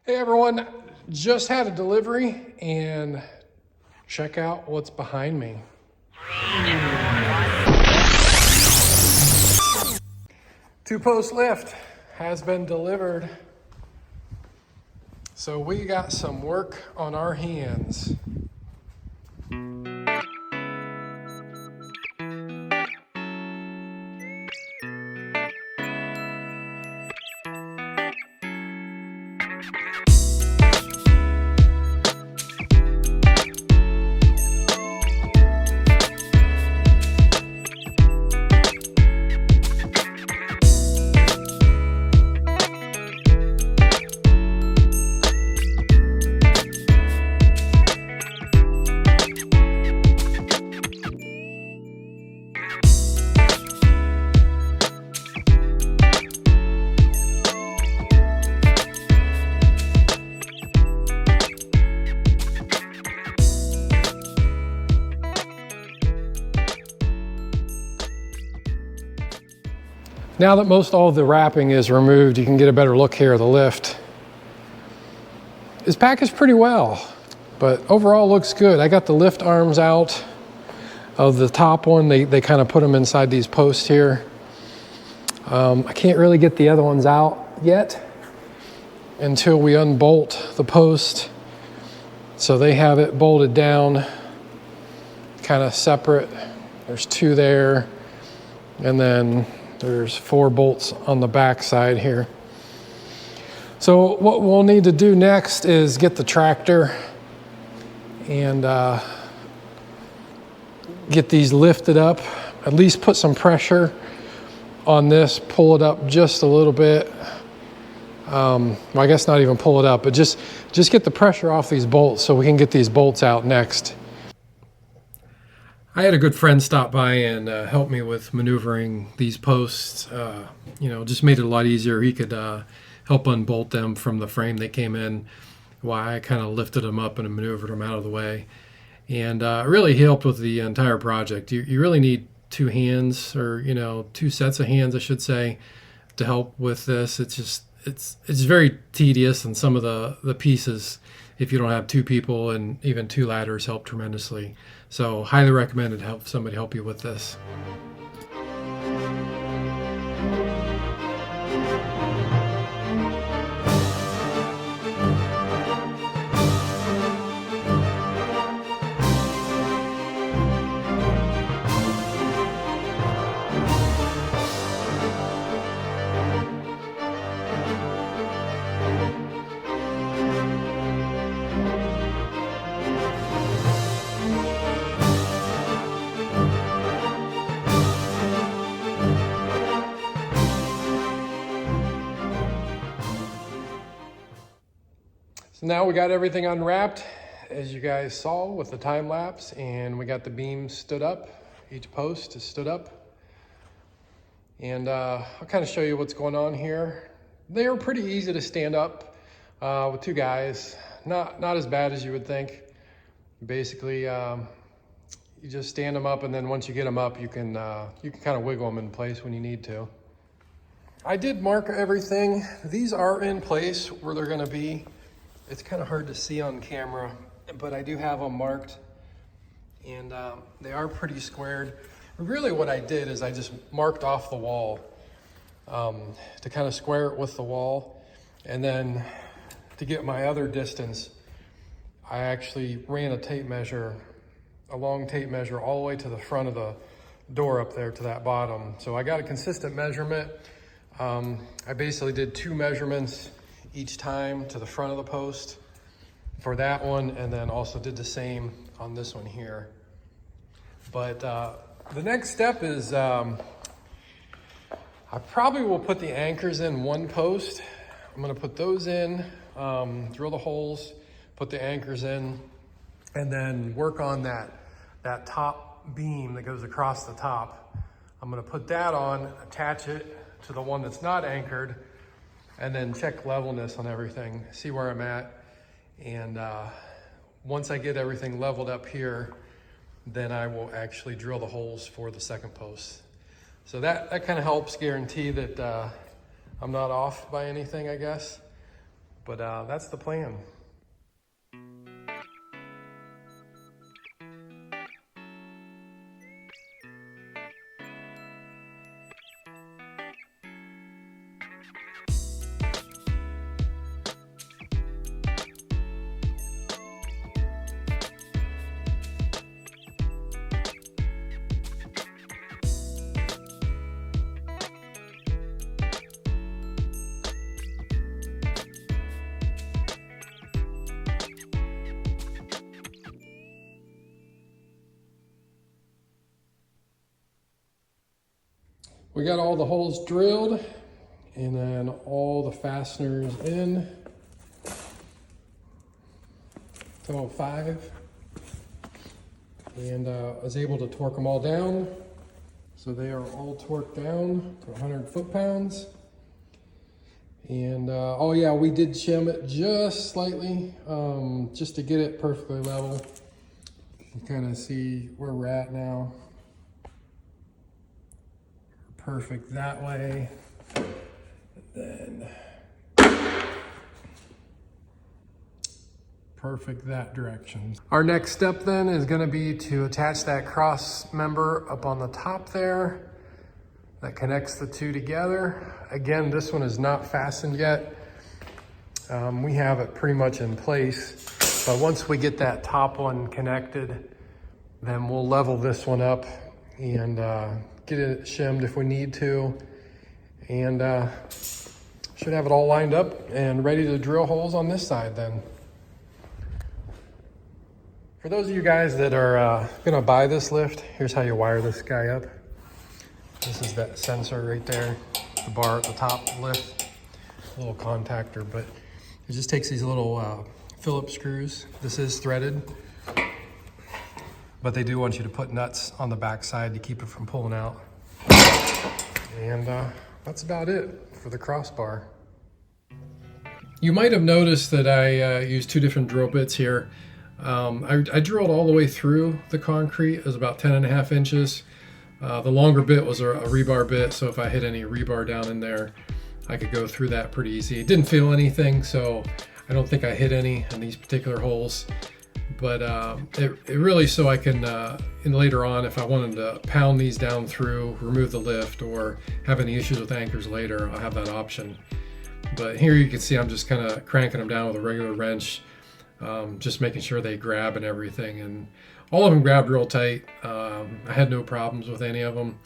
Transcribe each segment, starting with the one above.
Hey everyone, just had a delivery and check out what's behind me. Two-post lift has been delivered. So we got some work on our hands. Now that most all of the wrapping is removed, you can get a better look here of the lift. It's packaged pretty well, but overall looks good. I got the lift arms out of the top one. They kind of put them inside these posts here. I can't really get the other ones out yet until we unbolt the post. So they have it bolted down, kind of separate. There's two there, and then there's 4 bolts on the back side here. So what we'll need to do next is get the tractor and get these lifted up, at least put some pressure on this, pull it up just a little bit. Well, I guess not even pull it up, but just get the pressure off these bolts so we can get these bolts out next. I had a good friend stop by and help me with maneuvering these posts. Just made it a lot easier. He could help unbolt them from the frame they came in while I kind of lifted them up and maneuvered them out of the way. And really helped with the entire project. You really need 2 hands, or 2 sets of hands, I should say, to help with this. It's very tedious, and some of the pieces, if you don't have 2 people and even 2 ladders, help tremendously. So highly recommended help somebody help you with this. So now we got everything unwrapped, as you guys saw with the time lapse, and we got the beams stood up. Each post is stood up. And I'll kind of show you what's going on here. They are pretty easy to stand up with 2 guys. Not as bad as you would think. Basically, you just stand them up, and then once you get them up, you can kind of wiggle them in place when you need to. I did mark everything. These are in place where they're going to be. It's kind of hard to see on camera, but I do have them marked, and they are pretty squared. Really what I did is I just marked off the wall to kind of square it with the wall. And then to get my other distance, I actually ran a long tape measure all the way to the front of the door up there to that bottom. So I got a consistent measurement. I basically did 2 measurements each time to the front of the post for that one, and then also did the same on this one here. But the next step is I probably will put the anchors in one post. I'm going to put those in, drill the holes, put the anchors in, and then work on that top beam that goes across the top. I'm going to put that on, attach it to the one that's not anchored, and then check levelness on everything, see where I'm at. And once I get everything leveled up here, then I will actually drill the holes for the second post. So that kind of helps guarantee that I'm not off by anything, I guess. But that's the plan. We got all the holes drilled and then all the fasteners in. Total of 5. And I was able to torque them all down. So they are all torqued down to 100 foot-pounds. And oh yeah, we did shim it just slightly, just to get it perfectly level. You kind of see where we're at now. Perfect that way. And then perfect that direction. Our next step then is going to be to attach that cross member up on the top there that connects the two together. Again, this one is not fastened yet. We have it pretty much in place, but once we get that top one connected, then we'll level this one up and get it shimmed if we need to, and should have it all lined up and ready to drill holes on this side then. For those of you guys that are gonna buy this lift, here's how you wire this guy up. This is that sensor right there, the bar at the top of the lift, a little contactor, but it just takes these little Phillips screws. This is threaded, but they do want you to put nuts on the back side to keep it from pulling out. And that's about it for the crossbar. You might have noticed that I used 2 different drill bits here. I drilled all the way through the concrete. It was about 10.5 inches. The longer bit was a rebar bit, so if I hit any rebar down in there, I could go through that pretty easy. It didn't feel anything, so I don't think I hit any in these particular holes. But it really, so I can, later on, if I wanted to pound these down through, remove the lift, or have any issues with anchors later, I'll have that option. But here you can see I'm just kind of cranking them down with a regular wrench, just making sure they grab and everything. And all of them grabbed real tight. I had no problems with any of them.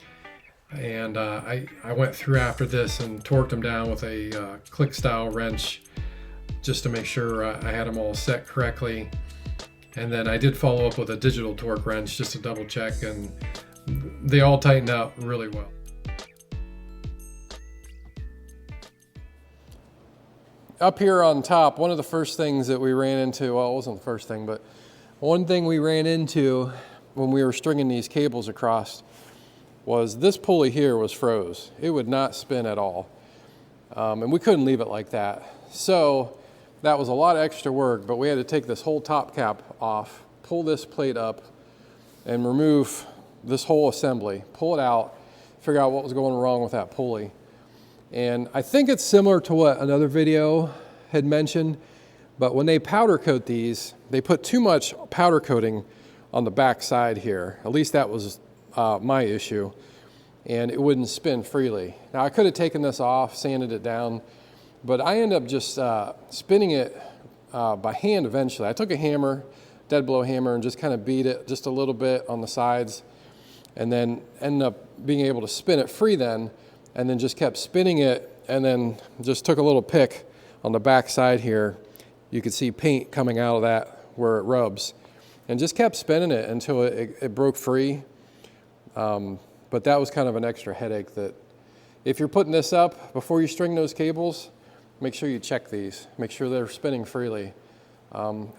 And I went through after this and torqued them down with a click style wrench just to make sure I had them all set correctly. And then I did follow up with a digital torque wrench just to double check, and they all tightened out really well. Up here on top, one of the first things that we ran into, well, it wasn't the first thing, but one thing we ran into when we were stringing these cables across was this pulley here was froze. It would not spin at all. And we couldn't leave it like that. So that was a lot of extra work, but we had to take this whole top cap off, pull this plate up, and remove this whole assembly, pull it out, figure out what was going wrong with that pulley. And I think it's similar to what another video had mentioned, but when they powder coat these, they put too much powder coating on the back side here. At least that was my issue, and it wouldn't spin freely. Now I could have taken this off, sanded it down, but I ended up just spinning it by hand eventually. I took a hammer, dead blow hammer, and just kind of beat it just a little bit on the sides, and then ended up being able to spin it free then, and then just kept spinning it, and then just took a little pick on the back side here. You could see paint coming out of that where it rubs, and just kept spinning it until it broke free. But that was kind of an extra headache. That if you're putting this up before you string those cables, make sure you check these, make sure they're spinning freely.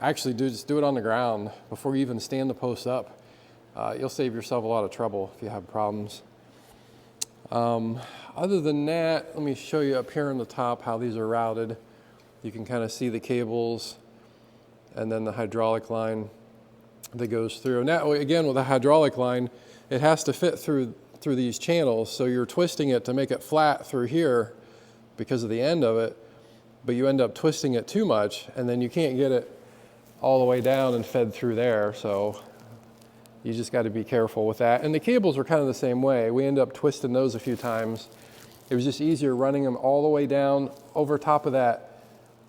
Actually, just do it on the ground before you even stand the post up. You'll save yourself a lot of trouble if you have problems. Other than that, let me show you up here on the top how these are routed. You can kind of see the cables and then the hydraulic line that goes through. Now, again, with a hydraulic line, it has to fit through these channels, so you're twisting it to make it flat through here because of the end of it. but you end up twisting it too much, and then you can't get it all the way down and fed through there. So you just got to be careful with that. And the cables are kind of the same way. We end up twisting those a few times. It was just easier running them all the way down over top of that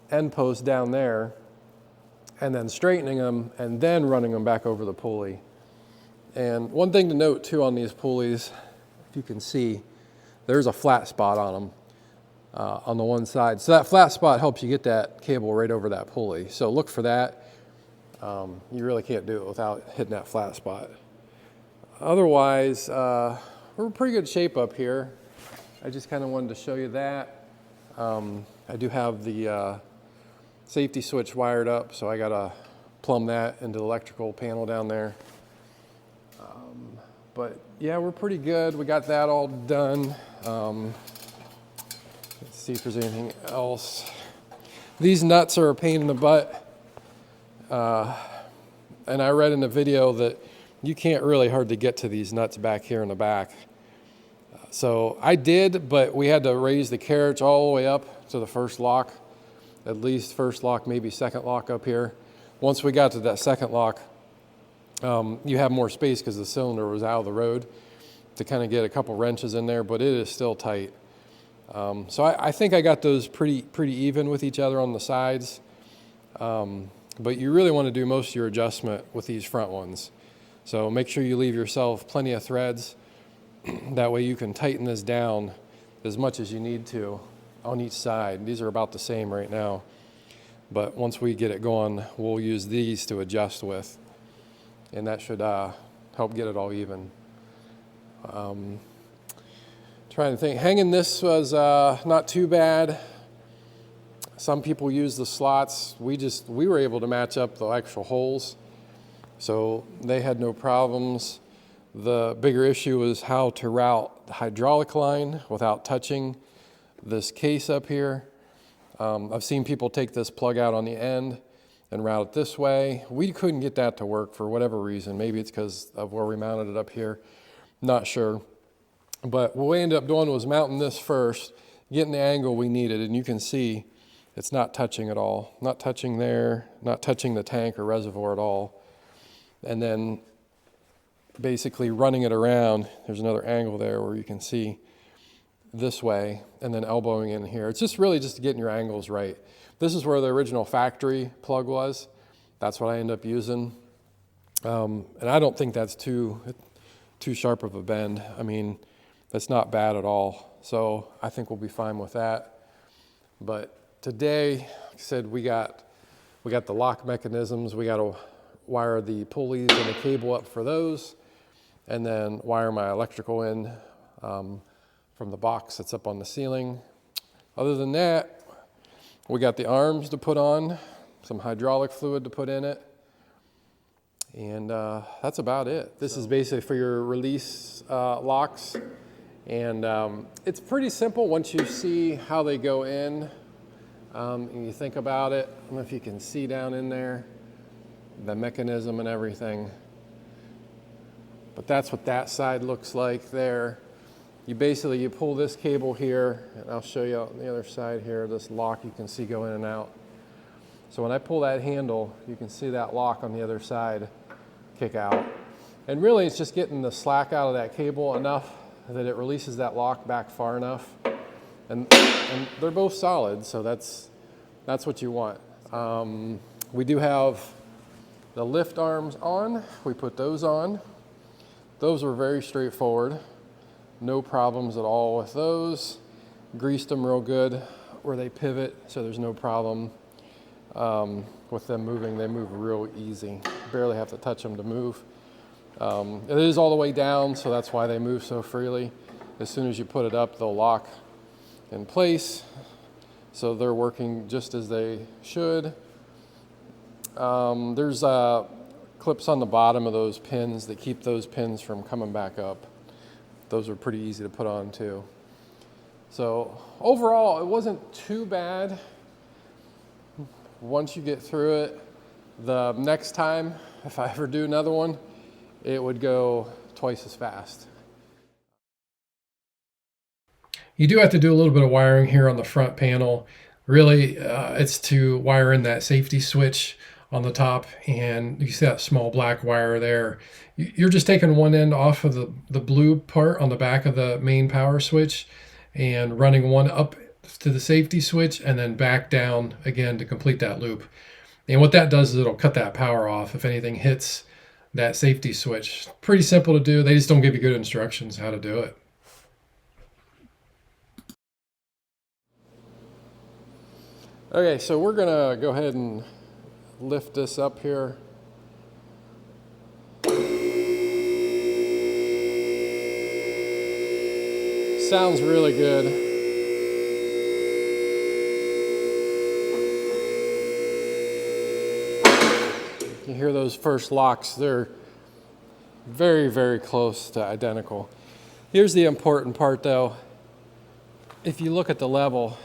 end post down there, and then straightening them and then running them back over the pulley. And one thing to note too on these pulleys, if you can see, there's a flat spot on them on the one side. So that flat spot helps you get that cable right over that pulley. So look for that. You really can't do it without hitting that flat spot. Otherwise, we're in pretty good shape up here. I just kind of wanted to show you that. I do have the safety switch wired up, so I got to plumb that into the electrical panel down there. But yeah, we're pretty good. We got that all done. Let's see if there's anything else. These nuts are a pain in the butt. And I read in the video that you can't really hardly get to these nuts back here in the back. So I did, but we had to raise the carriage all the way up to the first lock, at least first lock, maybe second lock up here. Once we got to that second lock, you have more space because the cylinder was out of the road to kind of get a couple wrenches in there, but it is still tight. So I think I got those pretty even with each other on the sides. But you really want to do most of your adjustment with these front ones. So make sure you leave yourself plenty of threads. That way you can tighten this down as much as you need to on each side. These are about the same right now. But once we get it going, we'll use these to adjust with. And that should help get it all even. Trying to think, hanging this was not too bad. Some people use the slots. We were able to match up the actual holes, so they had no problems. The bigger issue was how to route the hydraulic line without touching this case up here. I've seen people take this plug out on the end and route it this way. We couldn't get that to work for whatever reason. Maybe it's because of where we mounted it up here. Not sure. But what we ended up doing was mounting this first, getting the angle we needed, and you can see it's not touching at all. Not touching there, not touching the tank or reservoir at all. And then basically running it around, there's another angle there where you can see this way, and then elbowing in here. It's just really just getting your angles right. This is where the original factory plug was. That's what I end up using. And I don't think that's too sharp of a bend. I mean, that's not bad at all. So I think we'll be fine with that. But today, like I said, we got the lock mechanisms. We got to wire the pulleys and the cable up for those, and then wire my electrical in from the box that's up on the ceiling. Other than that, we got the arms to put on, some hydraulic fluid to put in it, and that's about it. This is basically for your release locks, and it's pretty simple once you see how they go in. And you think about it. I don't know if you can see down in there the mechanism and everything, but that's what that side looks like there. You pull this cable here, and I'll show you on the other side here, this lock you can see go in and out. So when I pull that handle, you can see that lock on the other side kick out. And really it's just getting the slack out of that cable enough that it releases that lock back far enough. And they're both solid, so that's what you want. We do have the lift arms on. We put those on. Those were very straightforward. No problems at all with those. Greased them real good where they pivot, so there's no problem with them moving. They move real easy. Barely have to touch them to move. It is all the way down, so that's why they move so freely. As soon as you put it up, they'll lock in place, so they're working just as they should. There's clips on the bottom of those pins that keep those pins from coming back up. Those are pretty easy to put on too. So overall, it wasn't too bad. Once you get through it, the next time, if I ever do another one, it would go twice as fast. You do have to do a little bit of wiring here on the front panel. Really, it's to wire in that safety switch on the top, and you see that small black wire there. You're just taking one end off of the blue part on the back of the main power switch and running one up to the safety switch and then back down again to complete that loop. And what that does is it'll cut that power off if anything hits that safety switch. Pretty simple to do. They just don't give you good instructions how to do it. Okay, so we're gonna go ahead and lift this up here. Sounds really good. You hear those first locks, they're very, very close to identical. Here's the important part though. If you look at the level,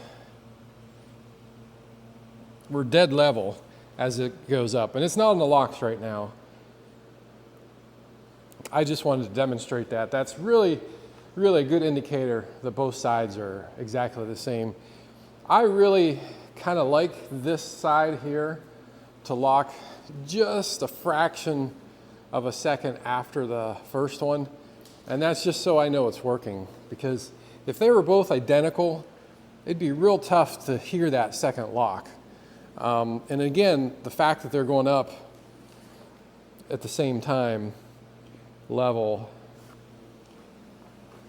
we're dead level as it goes up. And it's not on the locks right now. I just wanted to demonstrate that. That's really a good indicator that both sides are exactly the same. I really kind of like this side here to lock just a fraction of a second after the first one. And that's just so I know it's working, because if they were both identical, it'd be real tough to hear that second lock. And again, the fact that they're going up at the same time, level,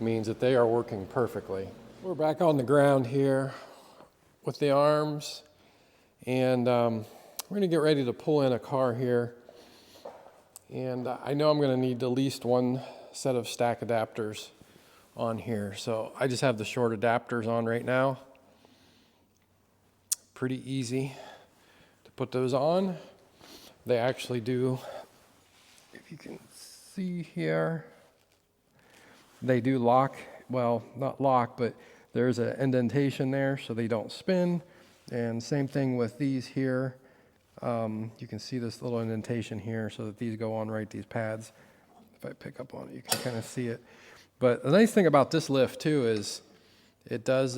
means that they are working perfectly. We're back on the ground here with the arms, and we're gonna get ready to pull in a car here. And I know I'm gonna need at least one set of stack adapters on here. So I just have the short adapters on right now. Pretty easy to put those on. They actually do, if you can see here, they do lock, well, not lock, but there's an indentation there so they don't spin. And same thing with these here. You can see this little indentation here so that these go on right, these pads. If I pick up on it, you can kind of see it. But the nice thing about this lift too is it does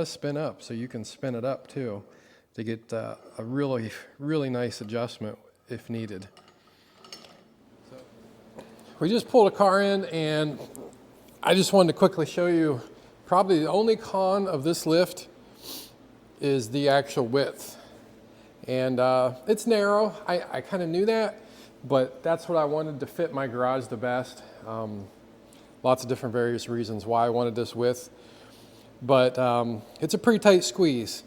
spin up, so you can spin it up too to get a really nice adjustment if needed. So we just pulled a car in, and I just wanted to quickly show you probably the only con of this lift is the actual width. And it's narrow. I kind of knew that, but that's what I wanted to fit my garage the best. Lots of different various reasons why I wanted this width, but it's a pretty tight squeeze.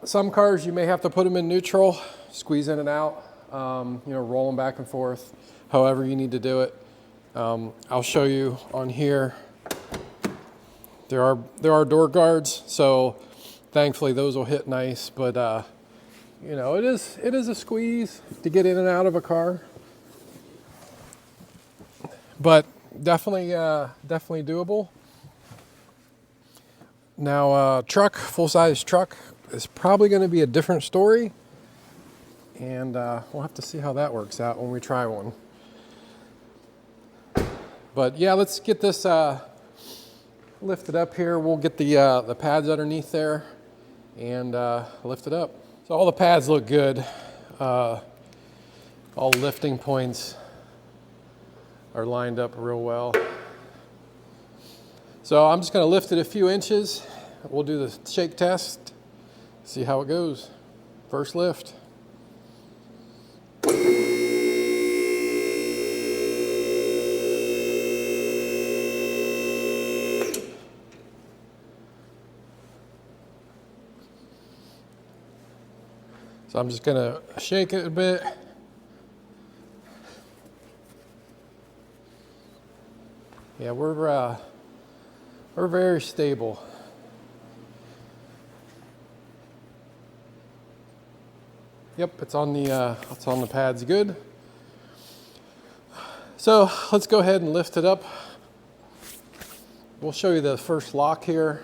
Some cars you may have to put them in neutral, squeeze in and out, roll them back and forth, however you need to do it. I'll show you on here. There are door guards, so thankfully those will hit nice, but it is a squeeze to get in and out of a car, but definitely doable. Now, full-size truck is probably going to be a different story, and we'll have to see how that works out when we try one. But yeah, let's get this lifted up here. We'll get the pads underneath there and lift it up. So all the pads look good. All lifting points are lined up real well. So I'm just going to lift it a few inches. We'll do the shake test, see how it goes. First lift. So I'm just going to shake it a bit. Yeah, we're very stable. Yep, it's on the pads good. So let's go ahead and lift it up. We'll show you the first lock here,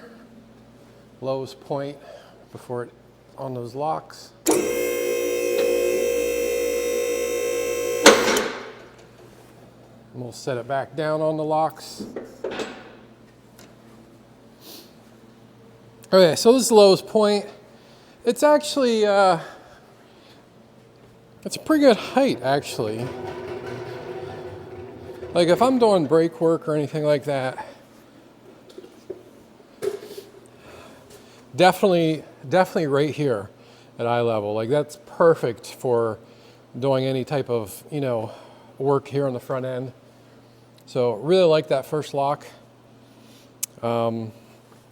lowest point before it on those locks. And we'll set it back down on the locks. All Okay, so this is the lowest point. It's actually, it's a pretty good height, actually. Like if I'm doing brake work or anything like that, definitely right here at eye level. Like that's perfect for doing any type of, you know, work here on the front end. So really like that first lock.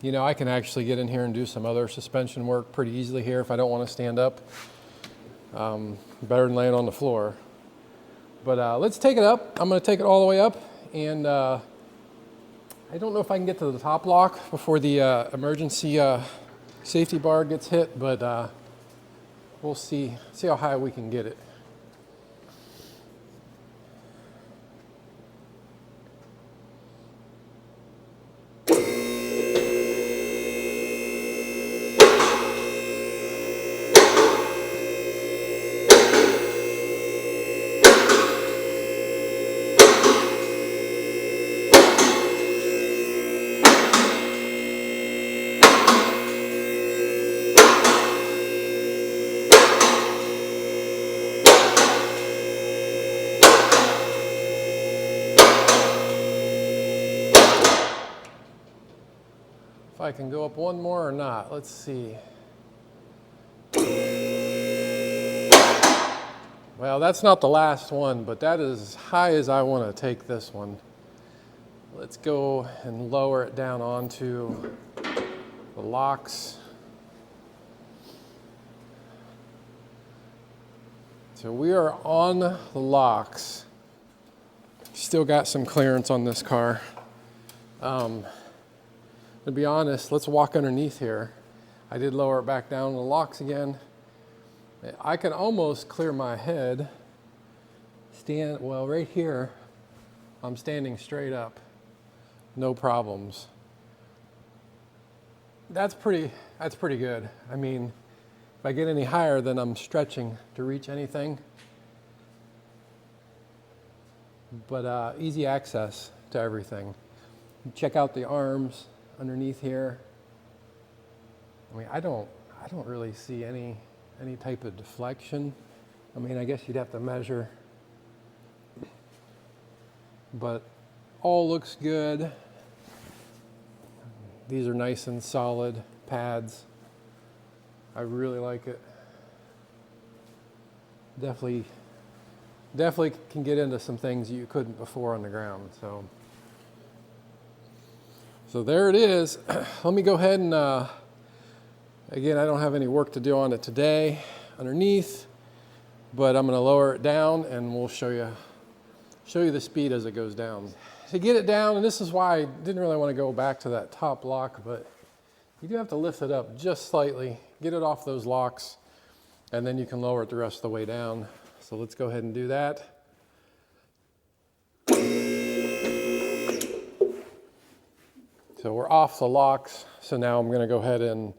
You know, I can actually get in here and do some other suspension work pretty easily here if I don't want to stand up. Better than laying on the floor. But let's take it up. I'm going to take it all the way up, and I don't know if I can get to the top lock before the emergency safety bar gets hit, but we'll see how high we can get it. If I can go up one more or not, let's see. Well, that's not the last one, but that is as high as I want to take this one. Let's go and lower it down onto the locks. So we are on the locks. Still got some clearance on this car. To be honest, let's walk underneath here. I did lower it back down to the locks again. I can almost clear my head. Well, right here, I'm standing straight up. No problems. That's pretty good. I mean, if I get any higher, then I'm stretching to reach anything. But easy access to everything. Check out the arms underneath here. I mean, I don't really see any type of deflection. I mean, I guess you'd have to measure, but all looks good. These are nice and solid pads. I really like it. Definitely can get into some things you couldn't before on the ground. So there it is. Let me go ahead and, again, I don't have any work to do on it today underneath, but I'm going to lower it down and we'll show you the speed as it goes down. To get it down, and this is why I didn't really want to go back to that top lock, but you do have to lift it up just slightly, get it off those locks, and then you can lower it the rest of the way down. So let's go ahead and do that. So we're off the locks, so now I'm going to go ahead and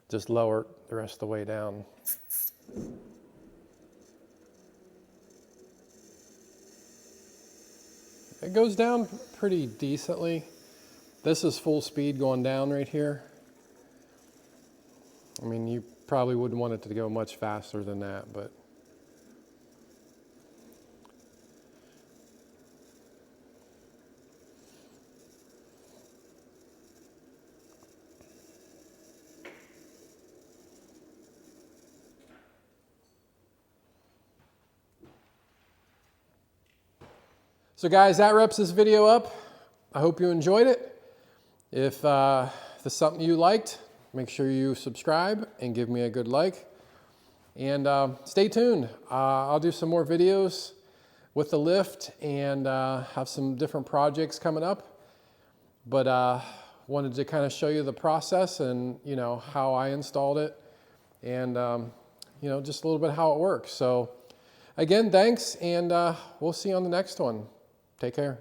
just lower it the rest of the way down. It goes down pretty decently. This is full speed going down right here. I mean, you probably wouldn't want it to go much faster than that, but so guys, that wraps this video up. I hope you enjoyed it. If this is something you liked, make sure you subscribe and give me a good like. And stay tuned. I'll do some more videos with the lift and have some different projects coming up. But wanted to kind of show you the process and, you know, how I installed it and, you know, just a little bit how it works. So again, thanks, and we'll see you on the next one. Take care.